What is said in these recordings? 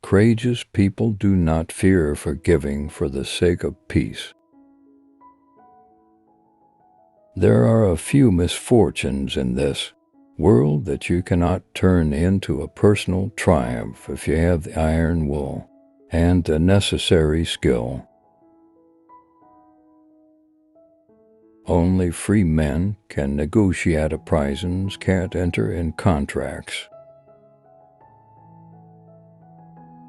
Courageous people do not fear forgiving for the sake of peace. There are a few misfortunes in this world that you cannot turn into a personal triumph if you have the iron will and the necessary skill. Only free men can negotiate uprisings, can't enter in contracts.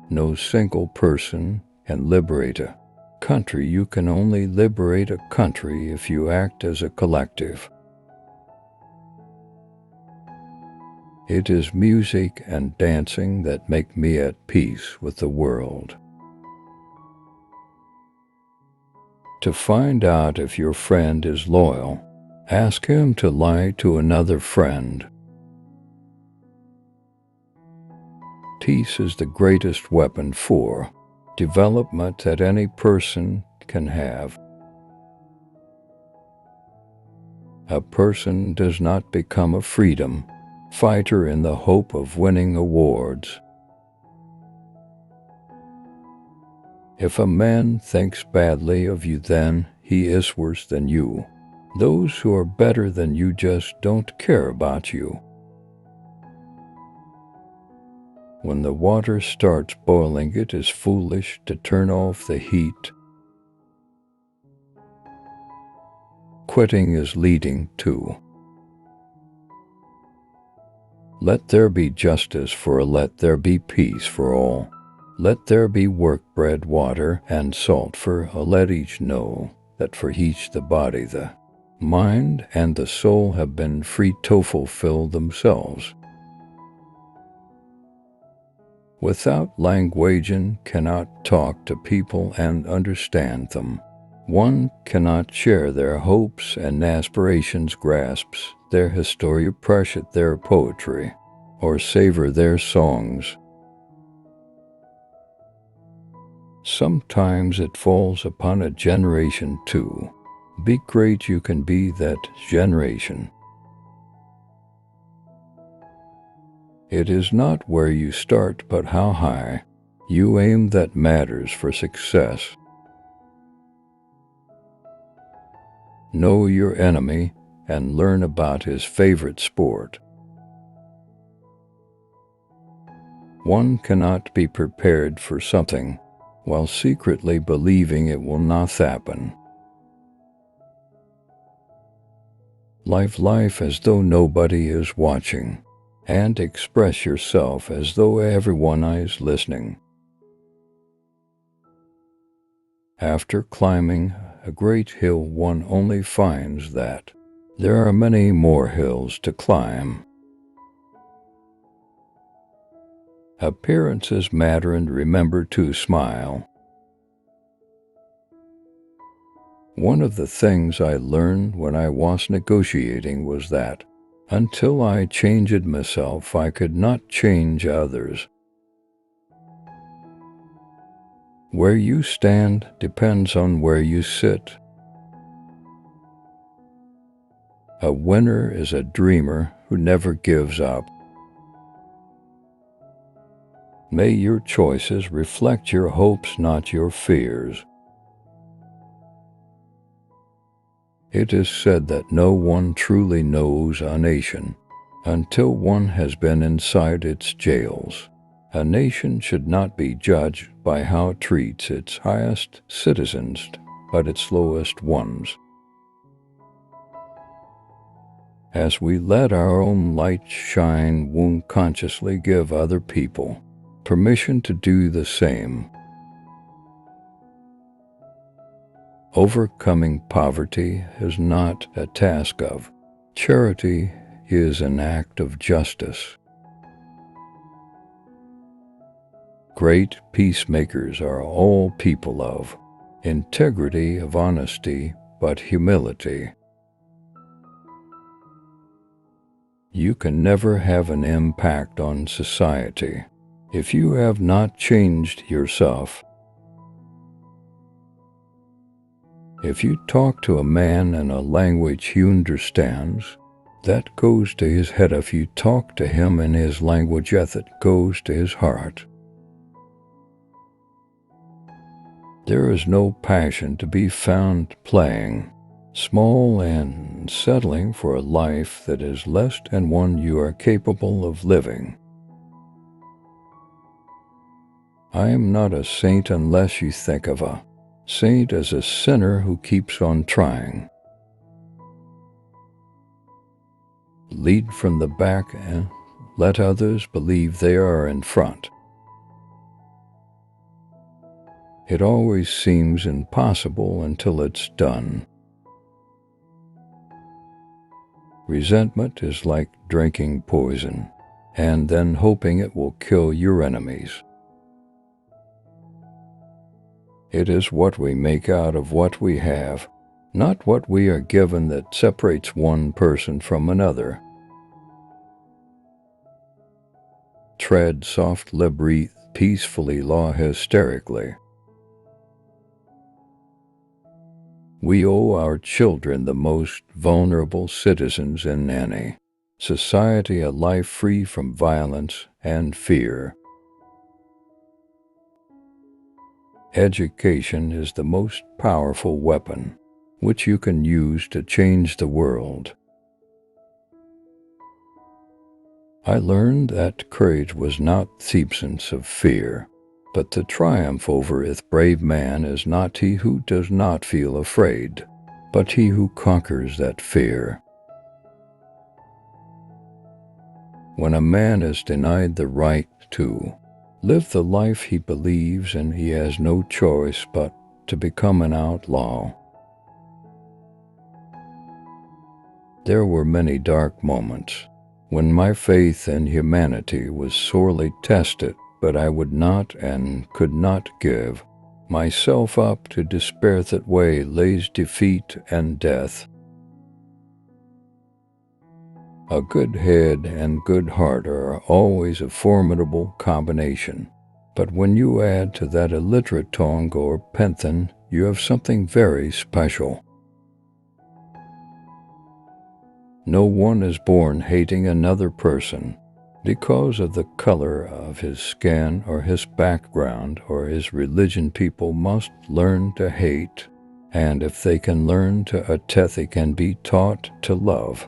No single person can liberate a country. You can only liberate a country if you act as a collective. It is music and dancing that make me at peace with the world. To find out if your friend is loyal, ask him to lie to another friend. Peace is the greatest weapon for development that any person can have. A person does not become a freedom fighter in the hope of winning awards. If a man thinks badly of you, then he is worse than you. Those who are better than you just don't care about you. When the water starts boiling, it is foolish to turn off the heat. Quitting is leading to. Let there be justice for all, let there be peace for all. Let there be work, bread, water, and salt for all. Let each know that for each the body, the mind, and the soul have been free to fulfill themselves. Without language, one cannot talk to people and understand them. One cannot share their hopes and aspirations, grasps their history, appreciate their poetry, or savor their songs. Sometimes it falls upon a generation to be great. You can be that generation. It is not where you start, but how high you aim that matters for success. Know your enemy and learn about his favorite sport. One cannot be prepared for something while secretly believing it will not happen. Live as though nobody is watching, and express yourself as though everyone is listening. After climbing a great hill, one only finds that there are many more hills to climb. Appearances matter, and remember to smile. One of the things I learned when I was negotiating was that until I changed myself, I could not change others. Where you stand depends on where you sit. A winner is a dreamer who never gives up. May your choices reflect your hopes, not your fears. It is said that no one truly knows a nation until one has been inside its jails. A nation should not be judged by how it treats its highest citizens, but its lowest ones. As we let our own light shine, we consciously give other people permission to do the same. Overcoming poverty is not a task of charity, it is an act of justice. Great peacemakers are all people of integrity, of honesty, but humility. You can never have an impact on society if you have not changed yourself. If you talk to a man in a language he understands, that goes to his head. If you talk to him in his language, that goes to his heart. There is no passion to be found playing, small and settling for a life that is less than one you are capable of living. I am not a saint unless you think of a saint as a sinner who keeps on trying. Lead from the back and let others believe they are in front. It always seems impossible until it's done. Resentment is like drinking poison and then hoping it will kill your enemies. It is what we make out of what we have, not what we are given, that separates one person from another. Tread softly, breathe peacefully, law hysterically. We owe our children, the most vulnerable citizens in any society, a life free from violence and fear. Education is the most powerful weapon which you can use to change the world. I learned that courage was not the absence of fear, but the triumph over it. Brave man is not he who does not feel afraid, but he who conquers that fear. When a man is denied the right to live the life he believes in, he has no choice but to become an outlaw. There were many dark moments when my faith in humanity was sorely tested, but I would not and could not give myself up to despair. That way lays defeat and death. A good head and good heart are always a formidable combination, but when you add to that illiterate tongue or penthon, you have something very special. No one is born hating another person because of the color of his skin or his background or his religion. People must learn to hate, and if they can learn to they can be taught to love.